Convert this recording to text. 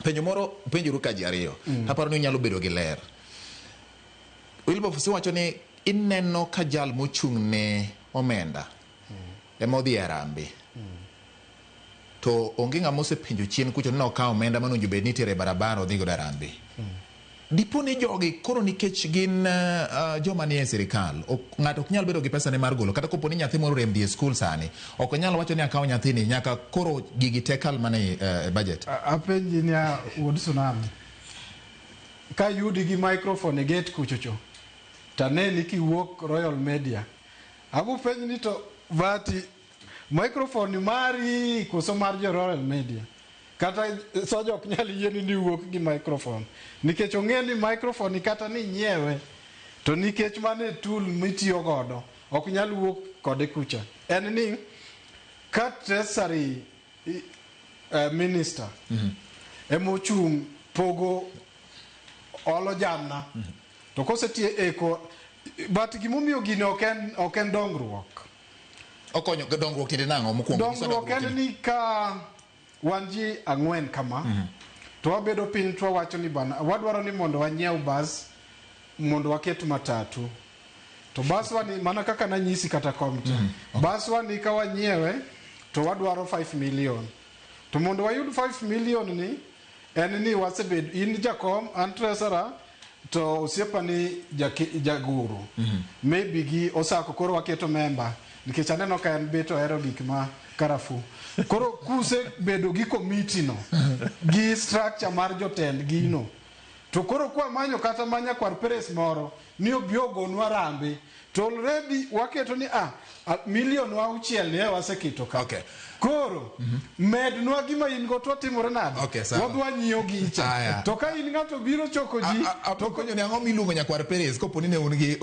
penjo moro penjuru ka ji ariyo. Aparo ni nyalo bedo gi ler. Wilberforce wacho ni ineno ka jal mochung' ne omenda ema odhi e rambi. To onge ng'ama osepenjo chien kucho ni okawo omenda manonjo bed ni nitiere e barabara odhi godo e rambi. Dipo ni jogi koro nikech gin joma nie sirkal, ng'ato ok nyal bedo gi pesa ne mar golo, kata kopo ni nyathi moro rem dhi e skul sani, ok onyal wacho ni akawo nyathini nyaka koro gigi tekal mane e budget. Apenji ni wuod tsunami. Ka yudi gi microphone e gate kuchocho. Taneni kiwuok Royal Media. Abu penji ni to vati microphone mari koso mar jo Royal Media. Kata soja ok nyal yieni ni wuok gi microphone. Nikech ong'e ni microphone kata ni nyiewe to nikech mane tool mitiyo godo ok nyal wuok kode kucha. En ni ka treasury minister emochung' pogo olo jamna to kosetie eko but gimomiyo gino ok en dongruok. Okonyo dongruok tinde nang'o mokwongo? Dongruok en ni ka wan ji ang'wen kama to wabedo piny to wacho ni bana wadwaro ni mondo wanyiew bus mondo waket matatu to bus wani mana kaka nanyisi kata komcha bus wani ka wanyiewe to wadwaro 5 million to mondo wayud 5 million ni en ni wasebed in jakom an treasurer to osiepa ni jaguru maybe gi osako koro waketo member nikech aneno ka en beto hero gik ma karafu koro kuse bedo gi committee no gi structure mar jotend gino to koro kwa manyo kata manya kwar press moro ni obio gonwa rambe to already waketo ni million wa uchiel ne waseketo ka koro mednwa gima in go to timore nade wadwa nyiew gi cha to ka in ng'ato biro choko ji to konyo ne ang'o miluongo nyakwar press kopo ni ne un gi